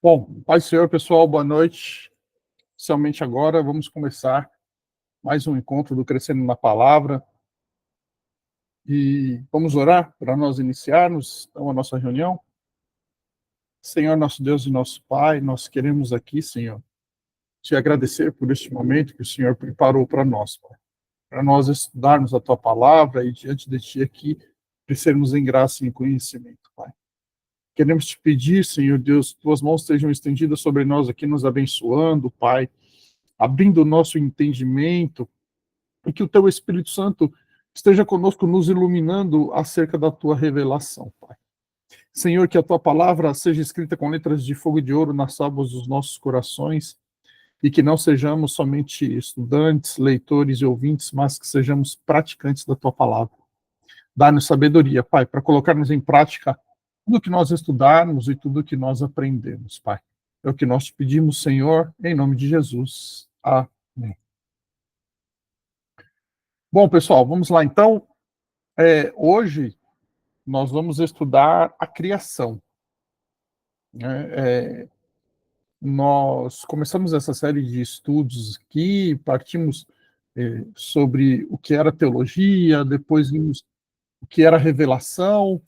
Bom, paz do Senhor, pessoal, boa noite. Oficialmente agora vamos começar mais um encontro do Crescendo na Palavra. E vamos orar para nós iniciarmos então a nossa reunião. Senhor, nosso Deus e nosso Pai, nós queremos aqui, Senhor, te agradecer por este momento que o Senhor preparou para nós, Pai. Para nós estudarmos a Tua Palavra e diante de Ti aqui, crescermos em graça e em conhecimento, Pai. Queremos te pedir, Senhor Deus, que tuas mãos estejam estendidas sobre nós aqui, nos abençoando, Pai, abrindo o nosso entendimento, e que o teu Espírito Santo esteja conosco, nos iluminando acerca da tua revelação, Pai. Senhor, que a tua palavra seja escrita com letras de fogo e de ouro nas tábuas dos nossos corações, e que não sejamos somente estudantes, leitores e ouvintes, mas que sejamos praticantes da tua palavra. Dá-nos sabedoria, Pai, para colocarmos em prática tudo que nós estudarmos e tudo que nós aprendemos, Pai. É o que nós te pedimos, Senhor, em nome de Jesus. Amém. Bom, pessoal, vamos lá então. Hoje nós vamos estudar a criação. Nós começamos essa série de estudos aqui, partimos sobre o que era teologia, depois vimos o que era revelação,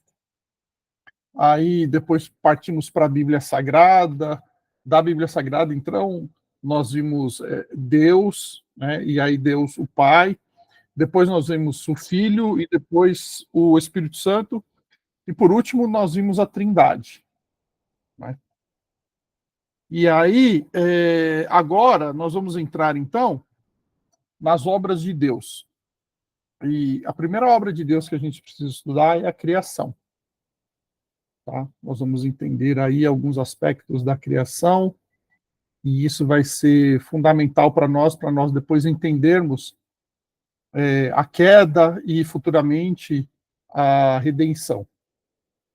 aí depois partimos para a Bíblia Sagrada. Da Bíblia Sagrada, então, nós vimos Deus, né, e aí Deus, o Pai, depois nós vimos o Filho e depois o Espírito Santo, e por último nós vimos a Trindade. Né? E aí, agora nós vamos entrar então nas obras de Deus. E a primeira obra de Deus que a gente precisa estudar é a criação. Tá? Nós vamos entender aí alguns aspectos da criação, e isso vai ser fundamental para nós depois entendermos a queda e futuramente a redenção.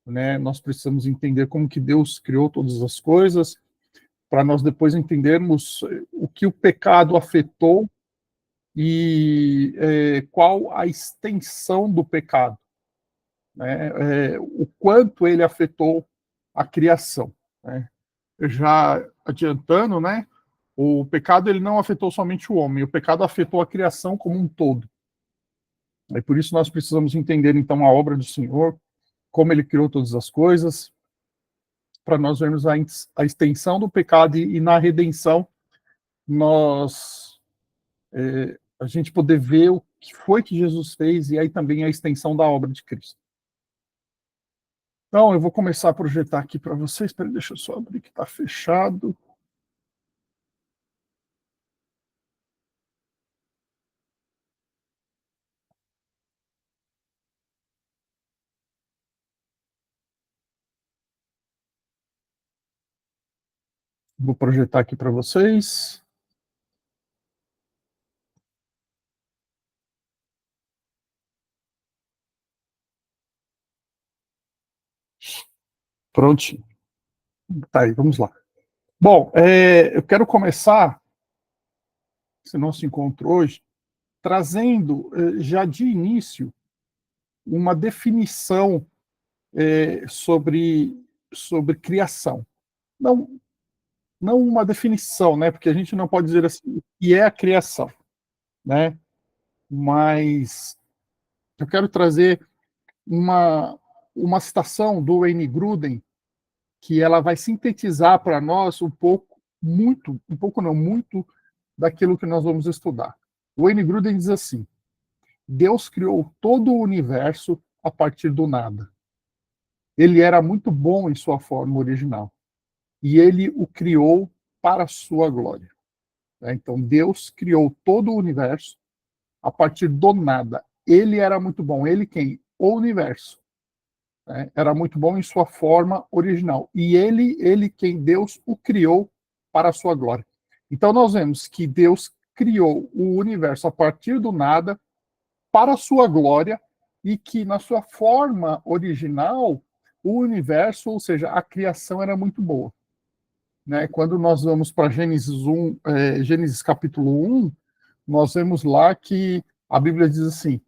Né? Nós precisamos entender como que Deus criou todas as coisas, para nós depois entendermos o que o pecado afetou e qual a extensão do pecado, né? O quanto ele afetou a criação. Né? Já adiantando, né? O pecado ele não afetou somente o homem, o pecado afetou a criação como um todo. E por isso nós precisamos entender então a obra do Senhor, como ele criou todas as coisas, para nós vermos a extensão do pecado e na redenção a gente poder ver o que foi que Jesus fez e aí também a extensão da obra de Cristo. Então, eu vou começar a projetar aqui para vocês. Espera, deixa eu só abrir que está fechado. Vou projetar aqui para vocês. Prontinho. Tá aí, vamos lá. Bom, eu quero começar, esse nosso encontro hoje, trazendo já de início uma definição sobre criação. Não uma definição, né? Porque a gente não pode dizer assim o que é a criação, né? Mas eu quero trazer uma citação do Wayne Grudem, que ela vai sintetizar para nós um pouco não, muito daquilo que nós vamos estudar. O Wayne Grudem diz assim: Deus criou todo o universo a partir do nada. Ele era muito bom em sua forma original. E ele o criou para a sua glória. Então, Deus criou todo o universo a partir do nada. Ele era muito bom. Ele quem? O universo. Era muito bom em sua forma original. E ele quem? Deus o criou para a sua glória. Então, nós vemos que Deus criou o universo a partir do nada para a sua glória e que, na sua forma original, o universo, ou seja, a criação era muito boa. Né? Quando nós vamos para Gênesis capítulo 1, nós vemos lá que a Bíblia diz assim,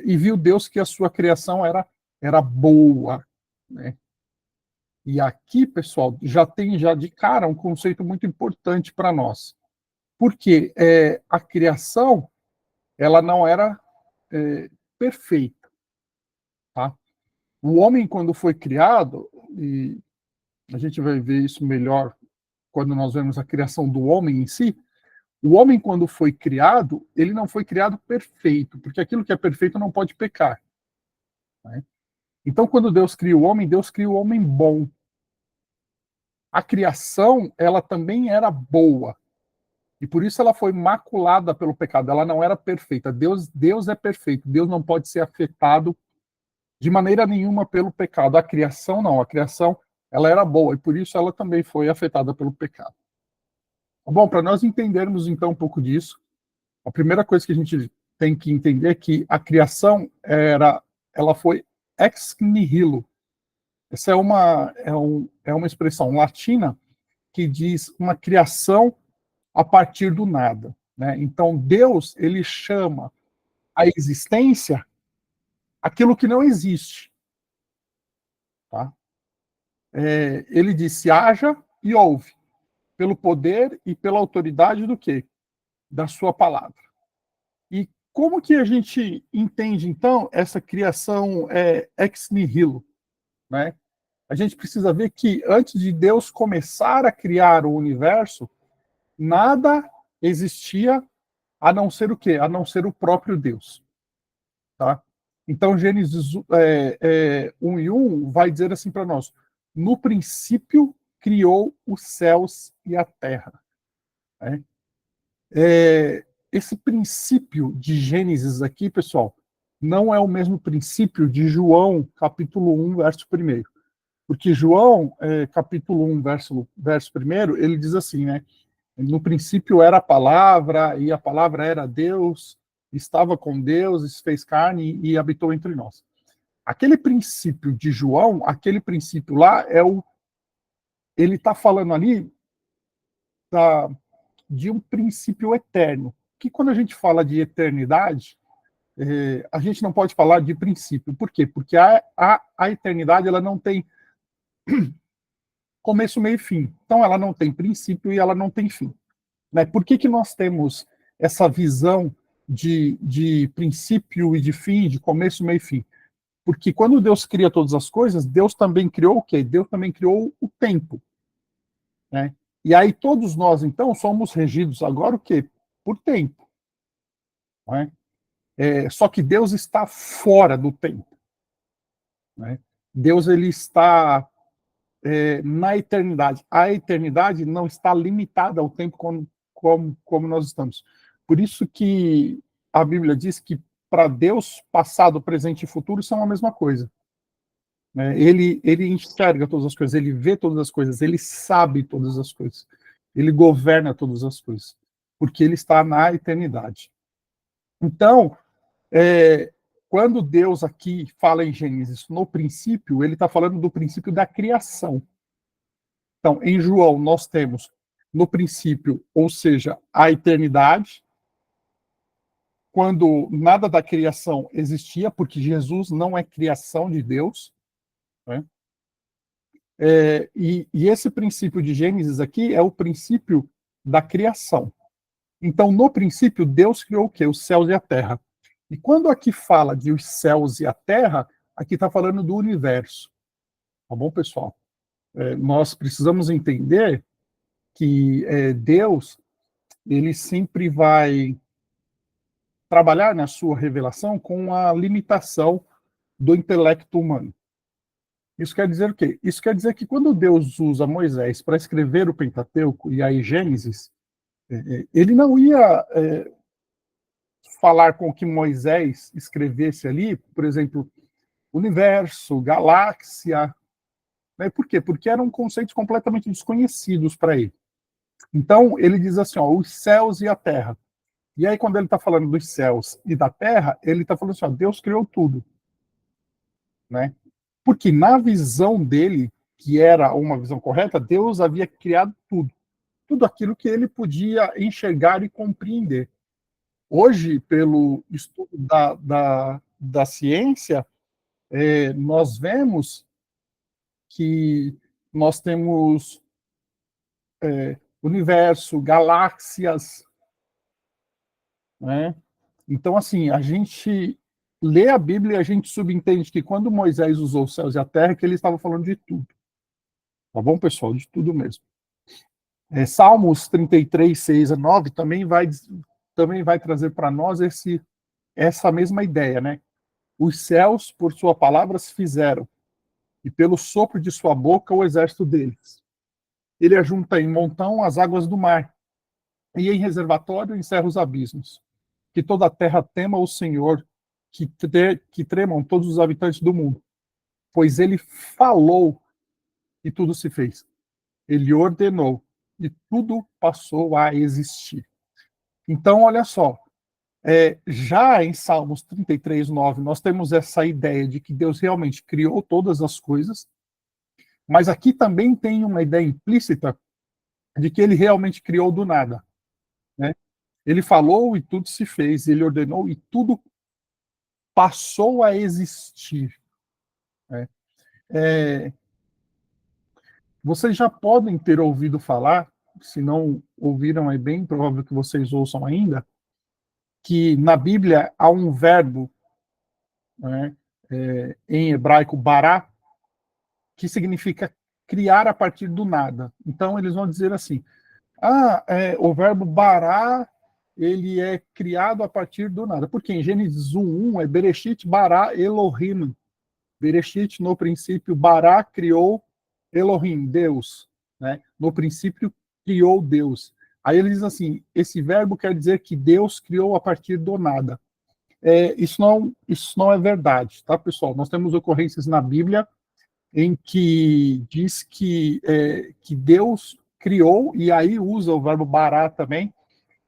e viu Deus que a sua criação era era boa, né? E aqui, pessoal, já tem já de cara um conceito muito importante para nós. Porque a criação, ela não era perfeita, tá? O homem, quando foi criado, e a gente vai ver isso melhor quando nós vemos a criação do homem em si, o homem, quando foi criado, ele não foi criado perfeito, porque aquilo que é perfeito não pode pecar, né? Então, quando Deus cria o homem bom. A criação, ela também era boa, e por isso ela foi maculada pelo pecado, ela não era perfeita. Deus é perfeito, Deus não pode ser afetado de maneira nenhuma pelo pecado. A criação não, a criação ela era boa, e por isso ela também foi afetada pelo pecado. Bom, para nós entendermos então um pouco disso, a primeira coisa que a gente tem que entender é que a criação ela foi ex nihilo. Essa é uma expressão latina que diz uma criação a partir do nada, né? Então Deus, ele chama a existência aquilo que não existe, tá? Ele disse haja e houve, pelo poder e pela autoridade do quê? Da sua palavra. E como que a gente entende, então, essa criação ex nihilo, né? A gente precisa ver que antes de Deus começar a criar o universo, nada existia a não ser o quê? A não ser o próprio Deus, tá? Então, Gênesis 1 e 1 vai dizer assim para nós: no princípio criou os céus e a terra, né? Esse princípio de Gênesis aqui, pessoal, não é o mesmo princípio de João, capítulo 1, verso 1. Porque João, capítulo 1, verso 1, ele diz assim, né? No princípio era a palavra, e a palavra era Deus, estava com Deus, se fez carne e habitou entre nós. Aquele princípio de João, aquele princípio lá, ele está falando ali da, de um princípio eterno. Que quando a gente fala de eternidade, a gente não pode falar de princípio. Por quê? Porque a eternidade ela não tem começo, meio e fim. Então, ela não tem princípio e ela não tem fim, né? Por que nós temos essa visão de princípio e de fim, de começo, meio e fim? Porque quando Deus cria todas as coisas, Deus também criou o quê? Deus também criou o tempo, né? E aí todos nós, então, somos regidos agora o quê? Por tempo, né? Só que Deus está fora do tempo, né? Deus, ele está na eternidade. A eternidade não está limitada ao tempo como nós estamos. Por isso que a Bíblia diz que para Deus, passado, presente e futuro são a mesma coisa, né? Ele enxerga todas as coisas, ele vê todas as coisas, ele sabe todas as coisas, ele governa todas as coisas, porque ele está na eternidade. Então, quando Deus aqui fala em Gênesis, no princípio, ele está falando do princípio da criação. Então, em João, nós temos no princípio, ou seja, a eternidade, quando nada da criação existia, porque Jesus não é criação de Deus, né? E esse princípio de Gênesis aqui é o princípio da criação. Então, no princípio, Deus criou o quê? Os céus e a terra. E quando aqui fala de os céus e a terra, aqui está falando do universo. Tá bom, pessoal? Nós precisamos entender que Deus, ele sempre vai trabalhar na sua revelação com a limitação do intelecto humano. Isso quer dizer o quê? Isso quer dizer que quando Deus usa Moisés para escrever o Pentateuco e aí Gênesis, ele não ia falar com que Moisés escrevesse ali, por exemplo, universo, galáxia, né? Por quê? Porque eram conceitos completamente desconhecidos para ele. Então, ele diz assim, ó, os céus e a terra. E aí, quando ele está falando dos céus e da terra, ele está falando assim, ó, Deus criou tudo, né? Porque na visão dele, que era uma visão correta, Deus havia criado tudo. Tudo aquilo que ele podia enxergar e compreender. Hoje, pelo estudo da ciência, nós vemos que nós temos universo, galáxias, né? Então, assim, a gente lê a Bíblia e a gente subentende que quando Moisés usou os céus e a terra, que ele estava falando de tudo. Tá bom, pessoal? De tudo mesmo. Salmos 33, 6 a 9 também vai trazer para nós essa mesma ideia, né? Os céus, por sua palavra, se fizeram, e pelo sopro de sua boca, o exército deles. Ele ajunta em montão as águas do mar, e em reservatório encerra os abismos. Que toda a terra tema o Senhor, que tremam todos os habitantes do mundo. Pois ele falou e tudo se fez. Ele ordenou e tudo passou a existir. Então, olha só, já em Salmos 33, 9, nós temos essa ideia de que Deus realmente criou todas as coisas, mas aqui também tem uma ideia implícita de que ele realmente criou do nada, né? Ele falou e tudo se fez, ele ordenou e tudo passou a existir, né? Vocês já podem ter ouvido falar, se não ouviram, é bem provável que vocês ouçam ainda, que na Bíblia há um verbo, né, em hebraico, bará, que significa criar a partir do nada. Então, eles vão dizer assim, o verbo bará, ele é criado a partir do nada. Porque em Gênesis 1:1 é Bereshit bara Elohim. Bereshit, no princípio, bara criou Elohim, Deus. Né? No princípio, criou Deus. Aí ele diz assim, esse verbo quer dizer que Deus criou a partir do nada. Isso não é verdade, tá, pessoal? Nós temos ocorrências na Bíblia em que diz que Deus criou, e aí usa o verbo bará também,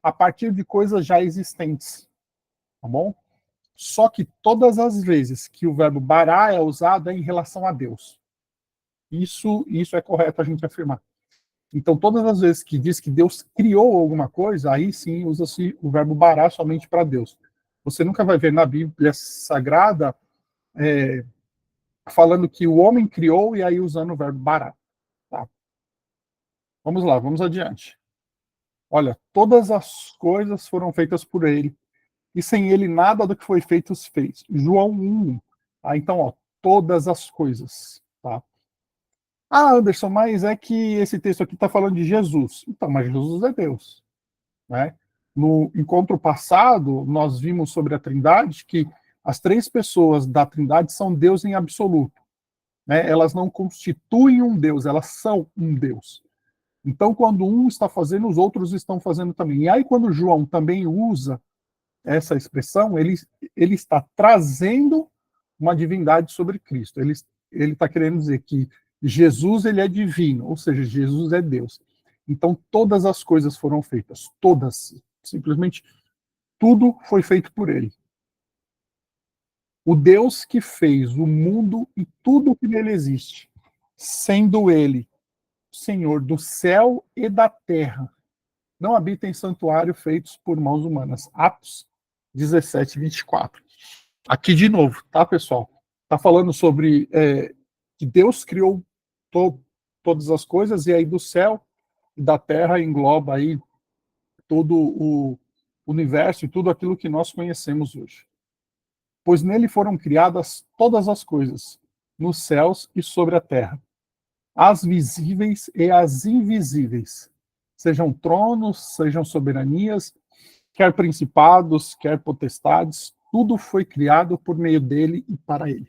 a partir de coisas já existentes, tá bom? Só que todas as vezes que o verbo bará é usado é em relação a Deus. Isso é correto a gente afirmar. Então, todas as vezes que diz que Deus criou alguma coisa, aí sim usa-se o verbo bará somente para Deus. Você nunca vai ver na Bíblia Sagrada falando que o homem criou e aí usando o verbo bará. Tá? Vamos lá, vamos adiante. Olha, todas as coisas foram feitas por ele, e sem ele nada do que foi feito se fez. João 1. Então, ó, todas as coisas. Tá? Anderson, mas é que esse texto aqui está falando de Jesus. Então, mas Jesus é Deus. Né? No encontro passado, nós vimos sobre a Trindade que as três pessoas da Trindade são Deus em absoluto. Né? Elas não constituem um Deus, elas são um Deus. Então, quando um está fazendo, os outros estão fazendo também. E aí, quando João também usa essa expressão, ele está trazendo uma divindade sobre Cristo. Ele está querendo dizer que Jesus ele é divino, ou seja, Jesus é Deus. Então, todas as coisas foram feitas, todas. Simplesmente tudo foi feito por ele. O Deus que fez o mundo e tudo que nele existe, sendo ele Senhor do céu e da terra, não habita em santuário feitos por mãos humanas. Atos 17, 24. Aqui de novo, tá, pessoal? Está falando sobre que Deus criou todas as coisas, e aí do céu e da terra engloba aí todo o universo e tudo aquilo que nós conhecemos hoje. Pois nele foram criadas todas as coisas, nos céus e sobre a terra, as visíveis e as invisíveis, sejam tronos, sejam soberanias, quer principados, quer potestades, tudo foi criado por meio dele e para ele.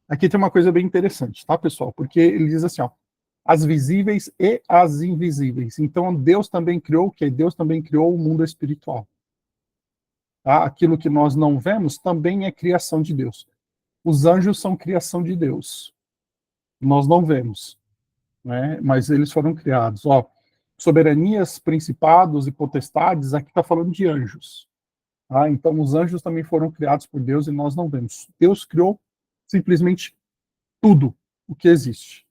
Aqui tem uma coisa bem interessante, tá, pessoal? Porque ele diz assim, ó, as visíveis e as invisíveis. Então, Deus também criou o quê? Deus também criou o mundo espiritual. Tá? Aquilo que nós não vemos também é criação de Deus. Os anjos são criação de Deus. Nós não vemos, né? Mas eles foram criados. Ó, soberanias, principados e potestades, aqui está falando de anjos. Tá? Então, os anjos também foram criados por Deus e nós não vemos. Deus criou simplesmente tudo o que existe.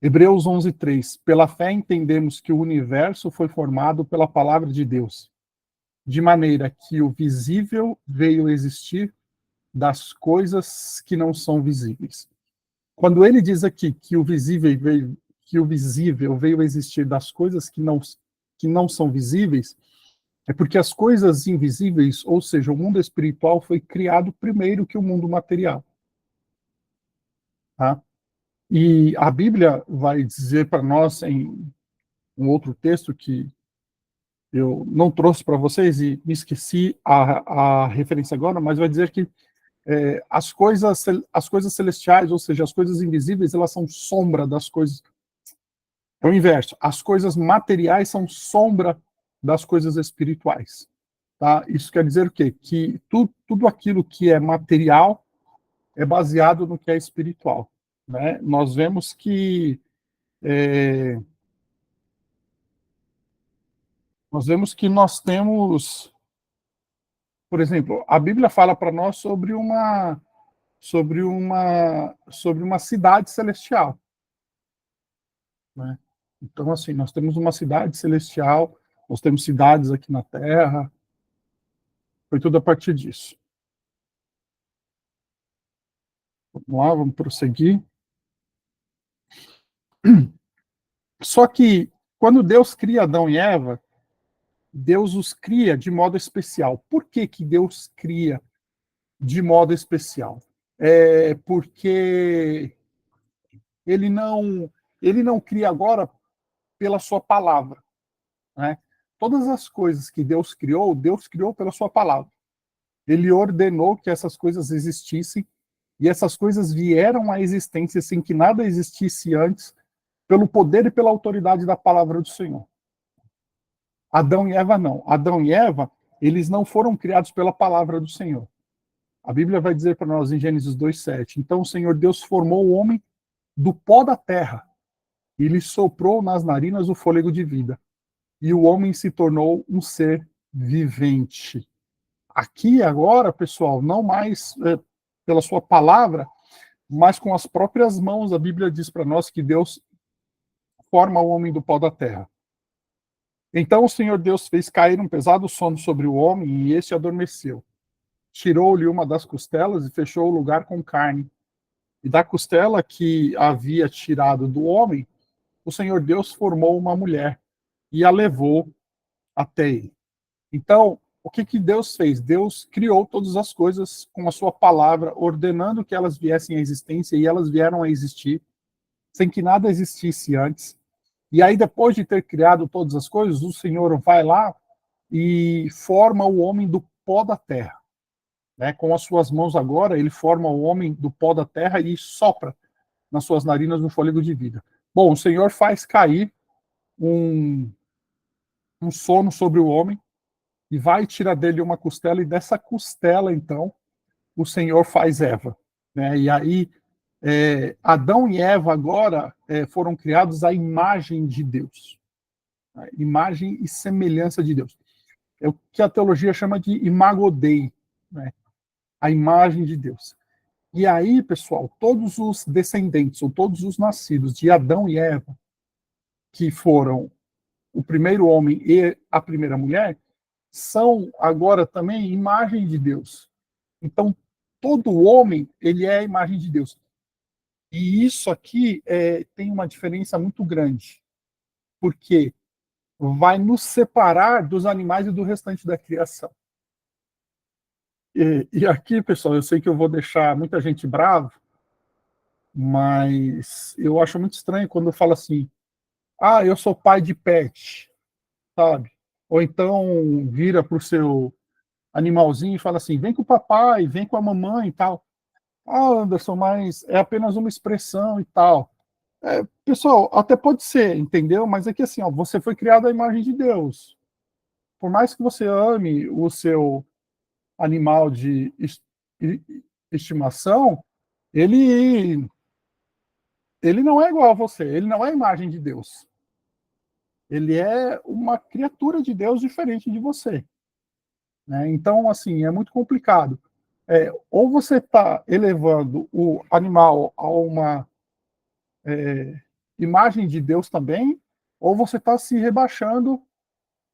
Hebreus 11:3. Pela fé entendemos que o universo foi formado pela palavra de Deus, de maneira que o visível veio existir das coisas que não são visíveis. Quando ele diz aqui que o visível veio a existir das coisas que não são visíveis, é porque as coisas invisíveis, ou seja, o mundo espiritual foi criado primeiro que o mundo material. Tá? E a Bíblia vai dizer para nós, em um outro texto que eu não trouxe para vocês e me esqueci a referência agora, mas vai dizer que as coisas celestiais, ou seja, as coisas invisíveis, elas são sombra das coisas. É o inverso. As coisas materiais são sombra das coisas espirituais. Tá? Isso quer dizer o quê? Que tudo aquilo que é material é baseado no que é espiritual. Né? Nós vemos que nós temos, por exemplo, a Bíblia fala para nós sobre uma cidade celestial. Né? Então, assim, nós temos uma cidade celestial, nós temos cidades aqui na Terra, foi tudo a partir disso. Vamos lá, vamos prosseguir. Só que, quando Deus cria Adão e Eva, Deus os cria de modo especial. Por que que Deus cria de modo especial? É porque ele não, ele não cria agora pela sua palavra. Né? Todas as coisas que Deus criou pela sua palavra. Ele ordenou que essas coisas existissem e essas coisas vieram à existência sem que nada existisse antes, pelo poder e pela autoridade da palavra do Senhor. Adão e Eva não. Adão e Eva, eles não foram criados pela palavra do Senhor. A Bíblia vai dizer para nós em Gênesis 2:7. Então o Senhor Deus formou o homem do pó da terra e lhe soprou nas narinas o fôlego de vida. E o homem se tornou um ser vivente. Aqui agora, pessoal, não mais pela sua palavra, mas com as próprias mãos, a Bíblia diz para nós que Deus forma o homem do pó da terra. Então o Senhor Deus fez cair um pesado sono sobre o homem e este adormeceu. Tirou-lhe uma das costelas e fechou o lugar com carne. E da costela que havia tirado do homem, o Senhor Deus formou uma mulher e a levou até ele. Então, o que que Deus fez? Deus criou todas as coisas com a sua palavra, ordenando que elas viessem à existência, e elas vieram a existir, sem que nada existisse antes. E aí, depois de ter criado todas as coisas, o Senhor vai lá e forma o homem do pó da terra. Né? Com as suas mãos agora, ele forma o homem do pó da terra e sopra nas suas narinas o fôlego de vida. Bom, o Senhor faz cair um sono sobre o homem, e vai tirar dele uma costela, e dessa costela, então, o Senhor faz Eva. Né? E aí, Adão e Eva agora foram criados à imagem de Deus. Né? Imagem e semelhança de Deus. É o que a teologia chama de imago Dei, né? A imagem de Deus. E aí, pessoal, todos os descendentes, ou todos os nascidos de Adão e Eva, que foram o primeiro homem e a primeira mulher, são agora também imagem de Deus. Então, todo homem, ele é a imagem de Deus. E isso aqui tem uma diferença muito grande, porque vai nos separar dos animais e do restante da criação. E aqui, pessoal, eu sei que eu vou deixar muita gente brava, mas eu acho muito estranho quando eu falo assim, ah, eu sou pai de pet, sabe? Ou então vira para o seu animalzinho e fala assim, vem com o papai, vem com a mamãe e tal. Ah, Anderson, mas é apenas uma expressão e tal. Pessoal, até pode ser, entendeu? Mas é que assim, ó, você foi criado à imagem de Deus. Por mais que você ame o seu animal de estimação, ele, ele não é igual a você, ele não é a imagem de Deus. Ele é uma criatura de Deus diferente de você. Né? Então, assim, é muito complicado. Ou você está elevando o animal a uma imagem de Deus também, ou você está se rebaixando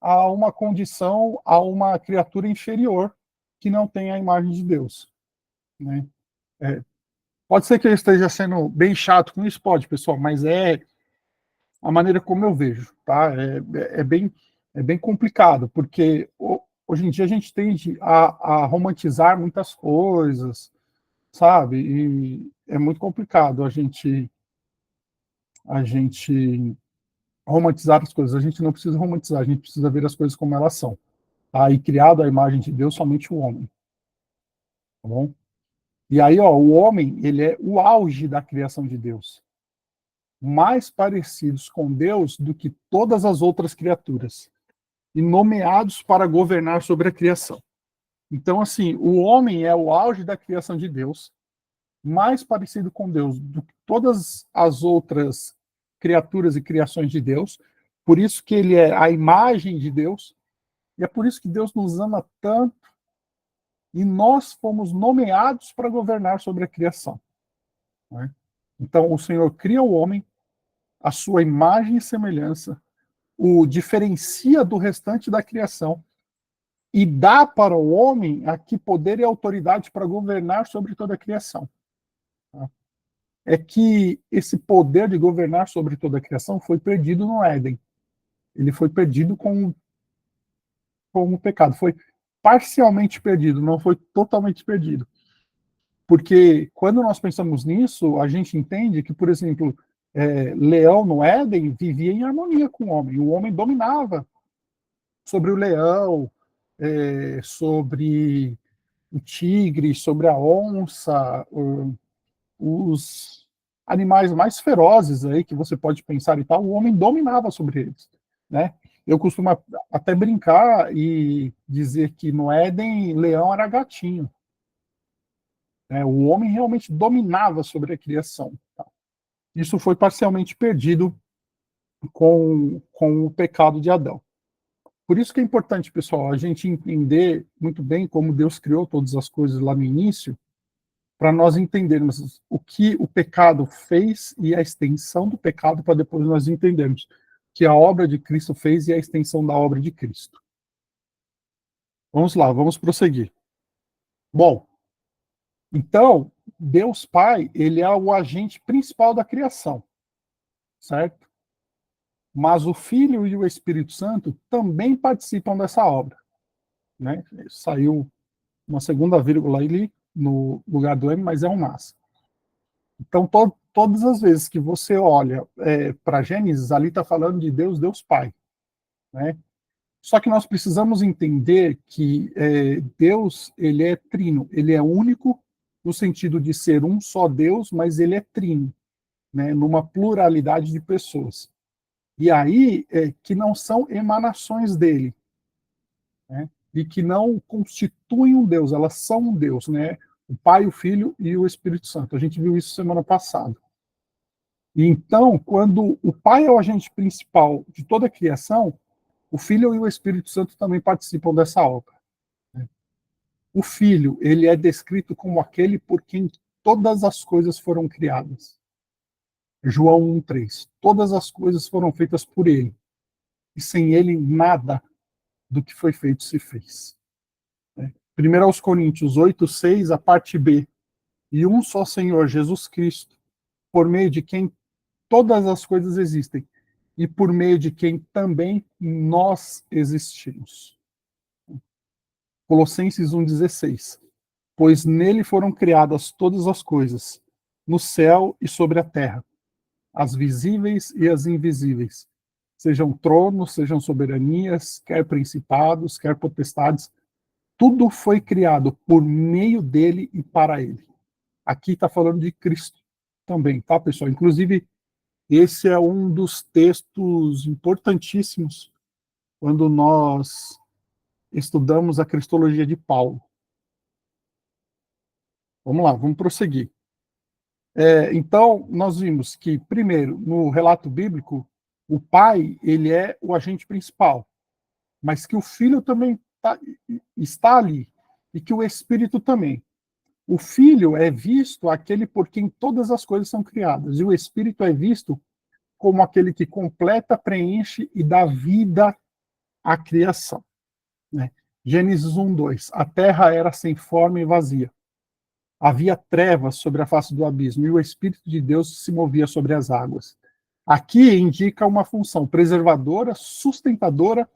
a uma condição, a uma criatura inferior que não tem a imagem de Deus. né? É, pode ser que eu esteja sendo bem chato com isso, pode, pessoal, mas é a maneira como eu vejo, tá? É bem complicado, porque hoje em dia a gente tende a romantizar muitas coisas, sabe? E é muito complicado a gente romantizar as coisas. A gente não precisa romantizar, a gente precisa ver as coisas como elas são. Tá? E criado à imagem de Deus, somente o homem, tá bom? E aí, ó, o homem, ele é o auge da criação de Deus, mais parecidos com Deus do que todas as outras criaturas, e nomeados para governar sobre a criação. Então, assim, o homem é o auge da criação de Deus, mais parecido com Deus do que todas as outras criaturas e criações de Deus. Por isso que ele é a imagem de Deus, e é por isso que Deus nos ama tanto, e nós fomos nomeados para governar sobre a criação. Né? Então, o Senhor cria o homem, a sua imagem e semelhança, o diferencia do restante da criação e dá para o homem aqui poder e autoridade para governar sobre toda a criação. Tá? É que esse poder de governar sobre toda a criação foi perdido no Éden. Ele foi perdido com o pecado. Foi parcialmente perdido, não foi totalmente perdido. Porque quando nós pensamos nisso, a gente entende que, por exemplo, Leão no Éden vivia em harmonia com o homem. O homem dominava sobre o leão, sobre o tigre, sobre a onça, os animais mais ferozes aí que você pode pensar e tal, o homem dominava sobre eles, né? Eu costumo até brincar e dizer que no Éden, leão era gatinho, né? O homem realmente dominava sobre a criação. Tá? Isso foi parcialmente perdido com o pecado de Adão. Por isso que é importante, pessoal, a gente entender muito bem como Deus criou todas as coisas lá no início, para nós entendermos o que o pecado fez e a extensão do pecado, para depois nós entendermos que a obra de Cristo fez e a extensão da obra de Cristo. Vamos lá, vamos prosseguir. Bom, então, Deus Pai, ele é o agente principal da criação, certo? Mas o Filho e o Espírito Santo também participam dessa obra, né? Saiu uma segunda vírgula ali no lugar do M, mas é um mas. Então, todas as vezes que você olha para Gênesis, ali está falando de Deus, Deus Pai. Né? Só que nós precisamos entender que Deus, ele é trino, ele é único no sentido de ser um só Deus, mas ele é trino, né? Numa pluralidade de pessoas. E aí, que não são emanações dele, né? E que não constituem um Deus, elas são um Deus, né? O Pai, o Filho e o Espírito Santo. A gente viu isso semana passada. E então, quando o Pai é o agente principal de toda a criação, o Filho e o Espírito Santo também participam dessa obra. Né? O Filho, ele é descrito como aquele por quem todas as coisas foram criadas. João 1:3. Todas as coisas foram feitas por ele. E sem ele, nada do que foi feito se fez. 1 aos Coríntios 8:6, a parte B. E um só Senhor, Jesus Cristo, por meio de quem todas as coisas existem e por meio de quem também nós existimos. Colossenses 1:16. Pois nele foram criadas todas as coisas, no céu e sobre a terra, as visíveis e as invisíveis, sejam tronos, sejam soberanias, quer principados, quer potestades, tudo foi criado por meio dele e para ele. Aqui está falando de Cristo também, tá, pessoal? Inclusive, esse é um dos textos importantíssimos quando nós estudamos a cristologia de Paulo. Vamos lá, vamos prosseguir. Então, nós vimos que, primeiro, no relato bíblico, o pai, ele é o agente principal, mas que o filho também está ali, e que o espírito também. O filho é visto aquele por quem todas as coisas são criadas, e o espírito é visto como aquele que completa, preenche e dá vida à criação. Né? Gênesis 1:2. A terra era sem forma e vazia. Havia trevas sobre a face do abismo e o Espírito de Deus se movia sobre as águas. Aqui indica uma função preservadora, sustentadora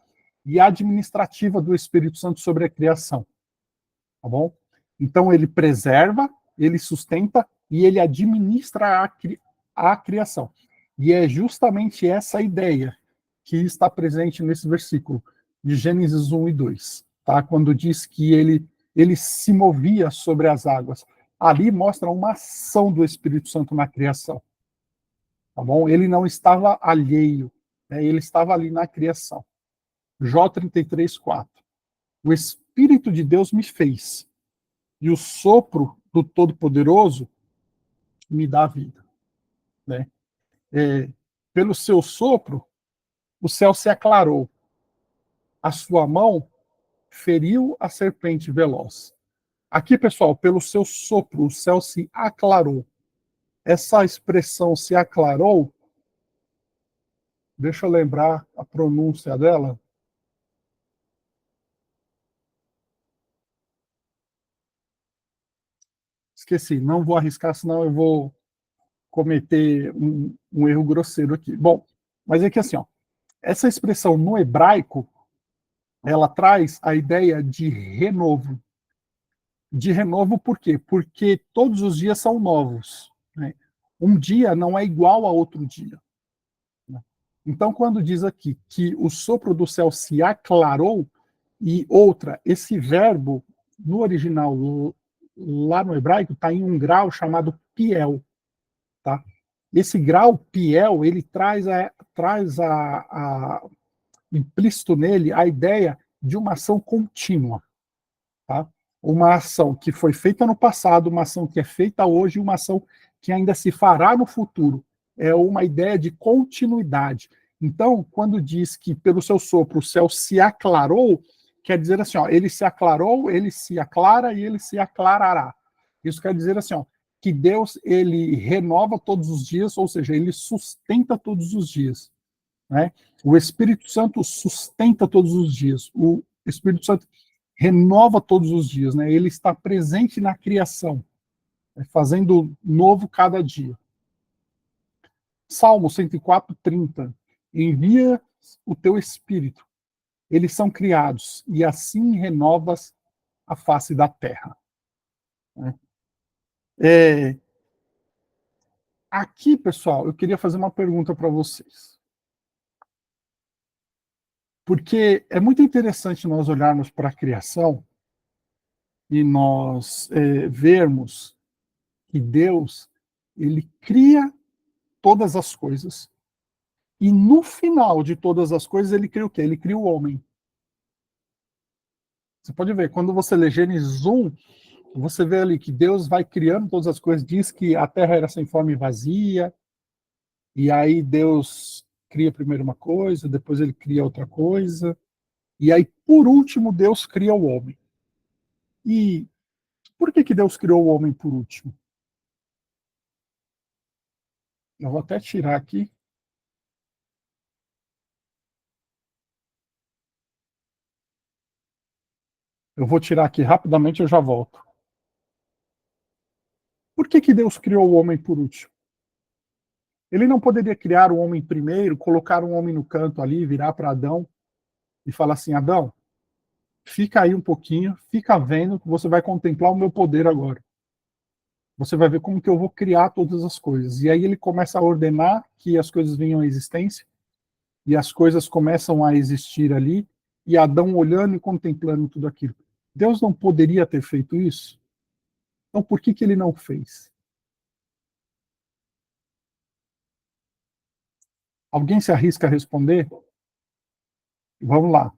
e administrativa do Espírito Santo sobre a criação, tá bom? Então ele preserva, ele sustenta e ele administra a criação. E é justamente essa ideia que está presente nesse versículo de Gênesis 1 e 2, tá? Quando diz que ele se movia sobre as águas. Ali mostra uma ação do Espírito Santo na criação, tá bom? Ele não estava alheio, né? Ele estava ali na criação. Jó 33:4. O Espírito de Deus me fez, e o sopro do Todo-Poderoso me dá vida, né? É, pelo seu sopro, o céu se aclarou, a sua mão feriu a serpente veloz. Aqui, pessoal, pelo seu sopro, o céu se aclarou. Essa expressão se aclarou, deixa eu lembrar a pronúncia dela. Esqueci, não vou arriscar, senão eu vou cometer um erro grosseiro aqui. Bom, mas é que assim, ó, essa expressão no hebraico, ela traz a ideia de renovo. De renovo por quê? Porque todos os dias são novos, né? Um dia não é igual a outro dia, né? Então, quando diz aqui que o sopro do céu se aclarou, e outra, esse verbo no original, lá no hebraico, está em um grau chamado piel, tá? Esse grau piel, ele traz implícito nele a ideia de uma ação contínua, tá? Uma ação que foi feita no passado, uma ação que é feita hoje, uma ação que ainda se fará no futuro. É uma ideia de continuidade. Então, quando diz que pelo seu sopro o céu se aclarou, quer dizer assim, ó, ele se aclarou, ele se aclara e ele se aclarará. Isso quer dizer assim, ó, que Deus ele renova todos os dias, ou seja, ele sustenta todos os dias, né? O Espírito Santo sustenta todos os dias. O Espírito Santo renova todos os dias, né? Ele está presente na criação, né? Fazendo novo cada dia. Salmo 104:30. Envia o teu Espírito, eles são criados, e assim renovas a face da terra, né? É, aqui, pessoal, eu queria fazer uma pergunta para vocês. Porque é muito interessante nós olharmos para a criação e nós vermos que Deus, ele cria todas as coisas, e no final de todas as coisas ele cria o quê? Ele cria o homem. Você pode ver, quando você lê Gênesis 1, você vê ali que Deus vai criando todas as coisas, diz que a terra era sem forma e vazia, e aí Deus cria primeiro uma coisa, depois ele cria outra coisa, e aí por último Deus cria o homem. E por que Deus criou o homem por último? Eu vou até tirar aqui. Eu vou tirar aqui rapidamente, eu já volto. Por que Deus criou o homem por último? Ele não poderia criar o homem primeiro, colocar um homem no canto ali, virar para Adão e falar assim: Adão, fica aí um pouquinho, fica vendo que você vai contemplar o meu poder agora. Você vai ver como que eu vou criar todas as coisas. E aí ele começa a ordenar que as coisas venham à existência, e as coisas começam a existir ali, e Adão olhando e contemplando tudo aquilo. Deus não poderia ter feito isso? Então por que ele não fez? Alguém se arrisca a responder? Vamos lá.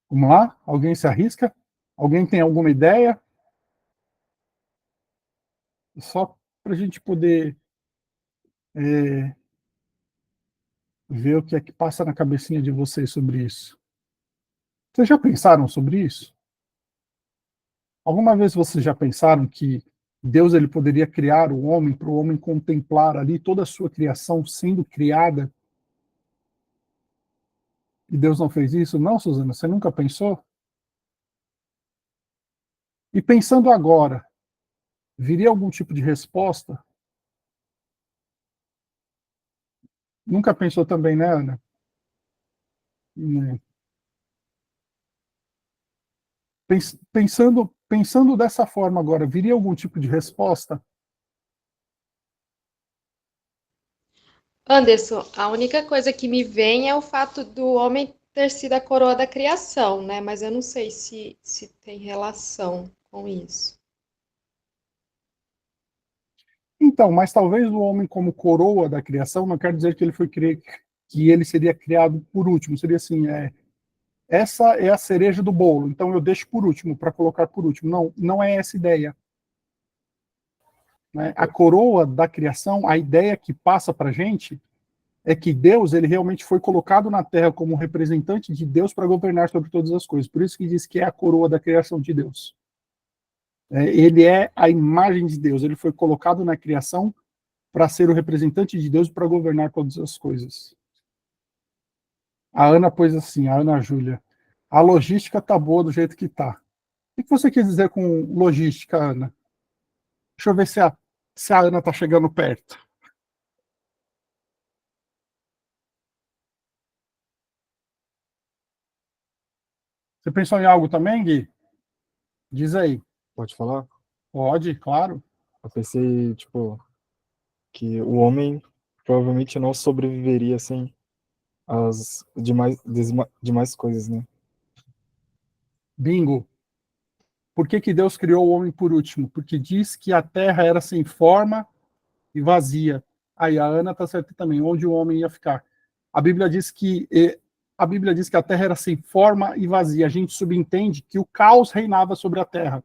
Vamos lá? Alguém se arrisca? Alguém tem alguma ideia? Só para a gente poder é, ver o que é que passa na cabecinha de vocês sobre isso. Vocês já pensaram sobre isso? Alguma vez vocês já pensaram que Deus ele poderia criar o homem para o homem contemplar ali toda a sua criação sendo criada E Deus não fez isso? Não, Suzana, você nunca pensou? E pensando agora, viria algum tipo de resposta? Nunca pensou também, né, Ana? Hum. Pensando dessa forma agora, viria algum tipo de resposta? Anderson, a única coisa que me vem é o fato do homem ter sido a coroa da criação, né? Mas eu não sei se tem relação com isso. Então, mas talvez o homem como coroa da criação não quer dizer que ele que ele seria criado por último. Seria assim, essa é a cereja do bolo, então eu deixo por último para colocar por último. Não, não é essa ideia. Né? A coroa da criação, a ideia que passa para a gente é que Deus ele realmente foi colocado na Terra como representante de Deus para governar sobre todas as coisas. Por isso que diz que é a coroa da criação de Deus. Ele é a imagem de Deus. Ele foi colocado na criação para ser o representante de Deus para governar todas as coisas. A Ana pôs assim, a Ana Júlia, a logística tá boa do jeito que tá. O que você quer dizer com logística, Ana? Deixa eu ver se a Ana tá chegando perto. Você pensou em algo também, Gui? Diz aí. Pode falar? Pode, claro. Eu pensei, tipo, que o homem provavelmente não sobreviveria sem as demais coisas, né? Bingo. Por que Deus criou o homem por último? Porque diz que a terra era sem forma e vazia. Aí a Ana está certa também, onde o homem ia ficar. A Bíblia diz que a Bíblia diz que a terra era sem forma e vazia. A gente subentende que o caos reinava sobre a terra,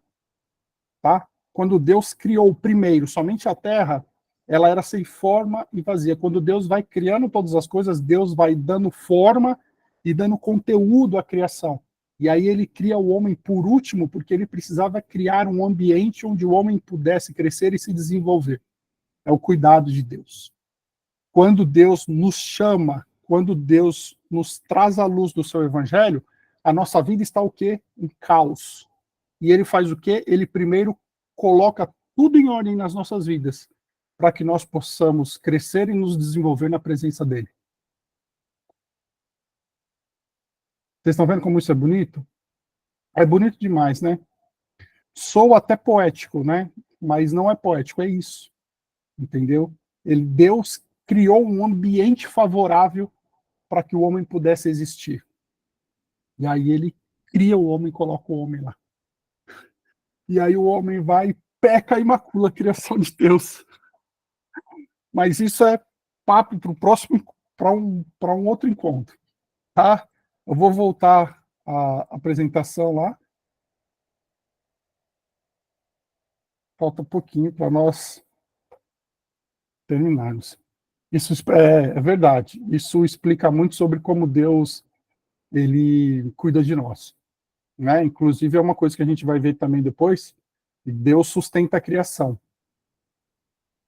tá? Quando Deus criou primeiro somente a terra, ela era sem forma e vazia. Quando Deus vai criando todas as coisas, Deus vai dando forma e dando conteúdo à criação. E aí ele cria o homem por último, porque ele precisava criar um ambiente onde o homem pudesse crescer e se desenvolver. É o cuidado de Deus. Quando Deus nos chama, quando Deus nos traz a luz do seu evangelho, a nossa vida está o quê? Em caos. E ele faz o quê? Ele primeiro coloca tudo em ordem nas nossas vidas, para que nós possamos crescer e nos desenvolver na presença dele. Vocês estão vendo como isso é bonito? É bonito demais, né? Sou até poético, né? Mas não é poético, é isso. Entendeu? Deus criou um ambiente favorável para que o homem pudesse existir. E aí ele cria o homem e coloca o homem lá. E aí o homem vai e peca e macula a criação de Deus. Mas isso é papo para o próximo, para um outro encontro, tá? Eu vou voltar à apresentação lá. Falta um pouquinho para nós terminarmos. Isso é verdade. Isso explica muito sobre como Deus ele cuida de nós, né? Inclusive é uma coisa que a gente vai ver também depois. Deus sustenta a criação,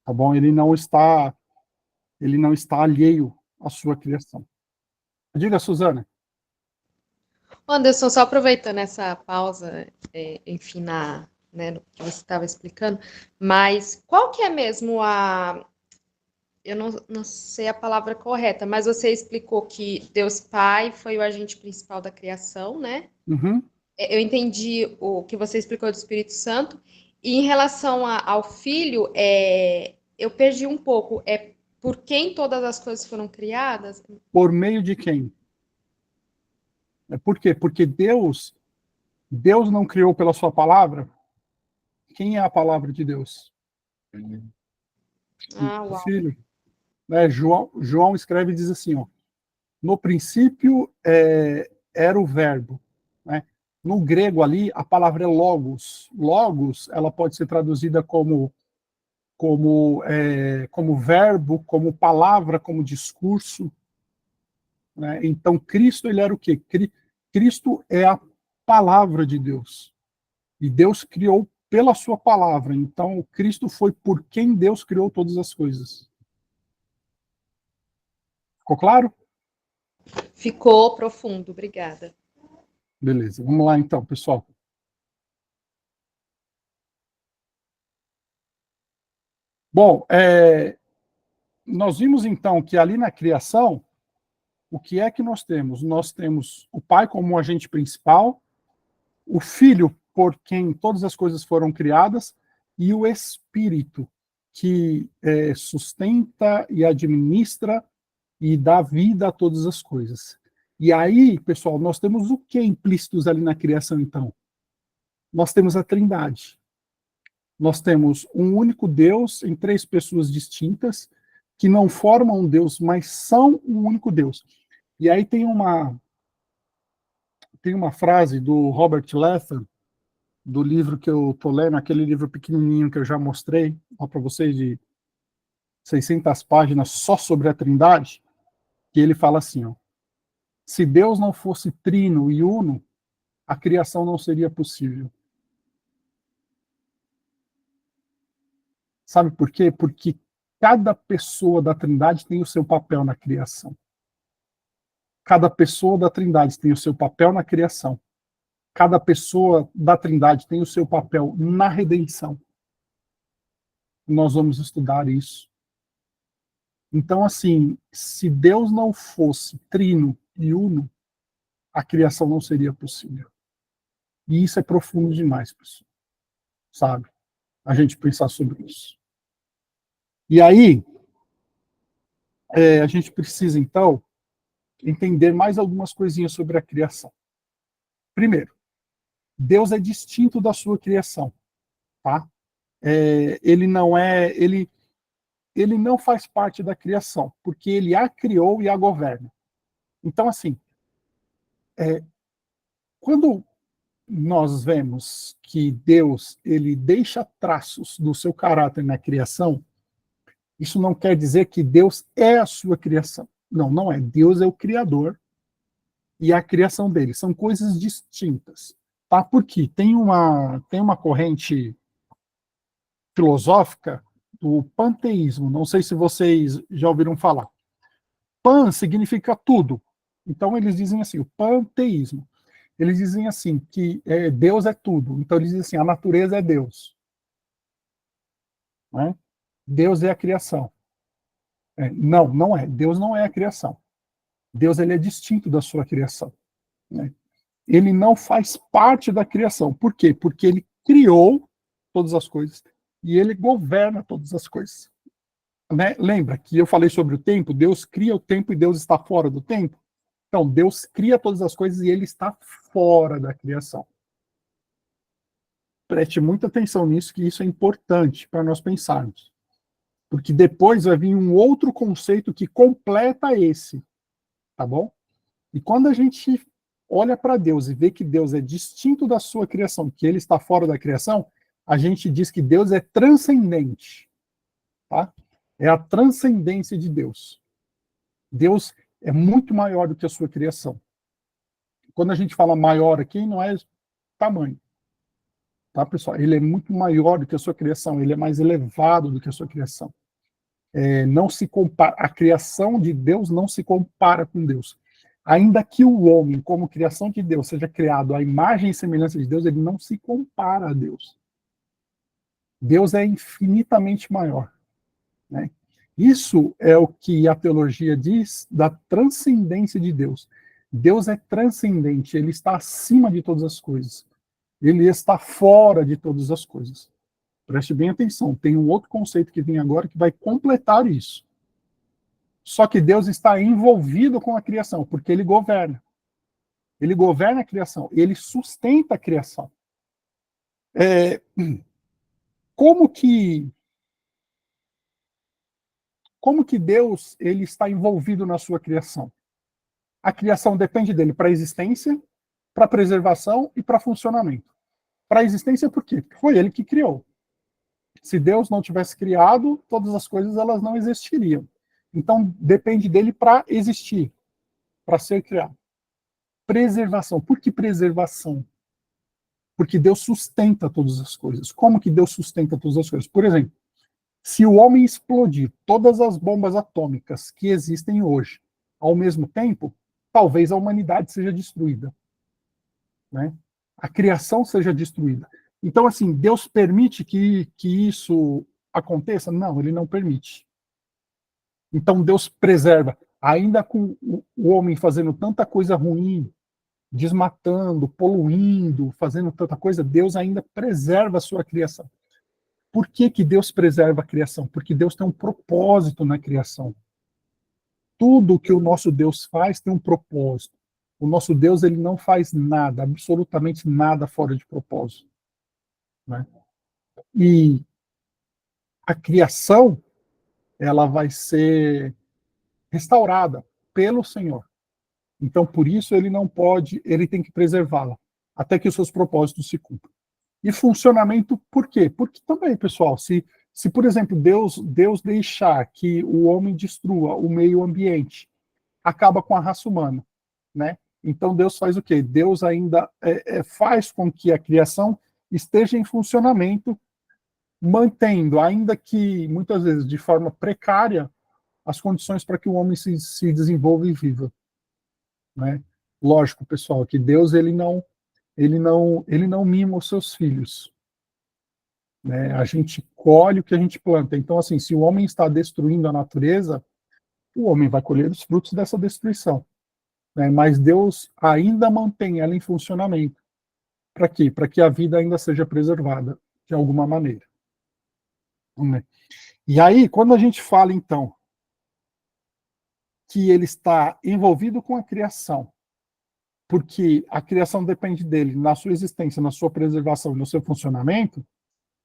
tá bom? Ele não está alheio à sua criação. Diga, Suzana. Anderson, só aproveitando essa pausa, enfim, né, no que você estava explicando, mas qual que é mesmo eu não sei a palavra correta, mas você explicou que Deus Pai foi o agente principal da criação, né? Uhum. Eu entendi o que você explicou do Espírito Santo, e em relação ao Filho, eu perdi um pouco. É por quem todas as coisas foram criadas? Por meio de quem? Por quê? Porque Deus não criou pela sua palavra. Quem é a palavra de Deus? Ah, O uau. Filho. Né? João escreve e diz assim, ó, no princípio era o verbo. Né? No grego ali, a palavra é logos. Logos, ela pode ser traduzida como verbo, como palavra, como discurso. Né? Então, Cristo, ele era o quê? Cristo é a palavra de Deus. E Deus criou pela sua palavra. Então, Cristo foi por quem Deus criou todas as coisas. Ficou claro? Ficou profundo, obrigada. Beleza, vamos lá então, pessoal. Bom, nós vimos então que ali na criação, o que é que nós temos? Nós temos o Pai como um agente principal, o Filho por quem todas as coisas foram criadas, e o Espírito, que sustenta e administra e dá vida a todas as coisas. E aí, pessoal, nós temos o que implícitos ali na criação, então? Nós temos a Trindade. Nós temos um único Deus em três pessoas distintas, que não formam um Deus, mas são um único Deus. E aí tem uma frase do Robert Latham, do livro que eu estou lendo, aquele livro pequenininho que eu já mostrei para vocês, de 600 páginas só sobre a Trindade, que ele fala assim, ó, se Deus não fosse trino e uno, a criação não seria possível. Sabe por quê? Porque cada pessoa da Trindade tem o seu papel na criação. Cada pessoa da Trindade tem o seu papel na criação. Cada pessoa da Trindade tem o seu papel na redenção. Nós vamos estudar isso. Então, assim, se Deus não fosse trino e uno, a criação não seria possível. E isso é profundo demais, pessoal. Sabe? A gente pensar sobre isso. E aí, a gente precisa, então, entender mais algumas coisinhas sobre a criação. Primeiro, Deus é distinto da sua criação, tá? Ele não faz parte da criação, porque ele a criou e a governa. Então, assim, quando nós vemos que Deus ele deixa traços do seu caráter na criação, isso não quer dizer que Deus é a sua criação. Não, não é. Deus é o Criador e a criação dele. São coisas distintas. Tá? Porque tem uma corrente filosófica do panteísmo. Não sei se vocês já ouviram falar. Pan significa tudo. Então eles dizem assim, o panteísmo. Eles dizem assim, que Deus é tudo. Então eles dizem assim, a natureza é Deus. Né? Deus é a criação. Não, não é. Deus não é a criação. Deus ele é distinto da sua criação. Né? Ele não faz parte da criação. Por quê? Porque ele criou todas as coisas e ele governa todas as coisas. Né? Lembra que eu falei sobre o tempo? Deus cria o tempo e Deus está fora do tempo? Então, Deus cria todas as coisas e ele está fora da criação. Preste muita atenção nisso, que isso é importante para nós pensarmos. Porque depois vai vir um outro conceito que completa esse. Tá bom? E quando a gente olha para Deus e vê que Deus é distinto da sua criação, que ele está fora da criação, a gente diz que Deus é transcendente. Tá? É a transcendência de Deus. Deus é muito maior do que a sua criação. Quando a gente fala maior aqui, não é tamanho. Tá, pessoal? Ele é muito maior do que a sua criação, ele é mais elevado do que a sua criação. Não se compara, a criação de Deus não se compara com Deus. Ainda que o homem, como criação de Deus, seja criado à imagem e semelhança de Deus, ele não se compara a Deus. Deus é infinitamente maior. Né? Isso é o que a teologia diz da transcendência de Deus. Deus é transcendente, ele está acima de todas as coisas. Ele está fora de todas as coisas. Preste bem atenção, tem um outro conceito que vem agora que vai completar isso. Só que Deus está envolvido com a criação, porque ele governa. Ele governa a criação, ele sustenta a criação. Como que Deus ele está envolvido na sua criação? A criação depende dele para a existência, para a preservação e para funcionamento. Para a existência, por quê? Porque foi ele que criou. Se Deus não tivesse criado, todas as coisas elas não existiriam. Então, depende dele para existir, para ser criado. Preservação. Por que preservação? Porque Deus sustenta todas as coisas. Como que Deus sustenta todas as coisas? Por exemplo, se o homem explodir todas as bombas atômicas que existem hoje ao mesmo tempo, talvez a humanidade seja destruída, né? A criação seja destruída. Então, assim, Deus permite que isso aconteça? Não, ele não permite. Então, Deus preserva. Ainda com o homem fazendo tanta coisa ruim, desmatando, poluindo, fazendo tanta coisa, Deus ainda preserva a sua criação. Por que Deus preserva a criação? Porque Deus tem um propósito na criação. Tudo que o nosso Deus faz tem um propósito. O nosso Deus, ele não faz nada, absolutamente nada fora de propósito, né? E a criação, ela vai ser restaurada pelo Senhor. Então, por isso, ele não pode, ele tem que preservá-la, até que os seus propósitos se cumpram. E funcionamento, por quê? Porque também, pessoal, se por exemplo, Deus deixar que o homem destrua o meio ambiente, acaba com a raça humana, né? Então, Deus faz o quê? Deus ainda faz com que a criação esteja em funcionamento, mantendo, ainda que muitas vezes de forma precária, as condições para que o homem se desenvolva e viva, né? Lógico, pessoal, que Deus ele não mima os seus filhos, né? A gente colhe o que a gente planta. Então, assim, se o homem está destruindo a natureza, o homem vai colher os frutos dessa destruição, né? Mas Deus ainda mantém ela em funcionamento. Para quê? Para que a vida ainda seja preservada de alguma maneira, né? E aí, quando a gente fala, então, que ele está envolvido com a criação, porque a criação depende dele na sua existência, na sua preservação, no seu funcionamento,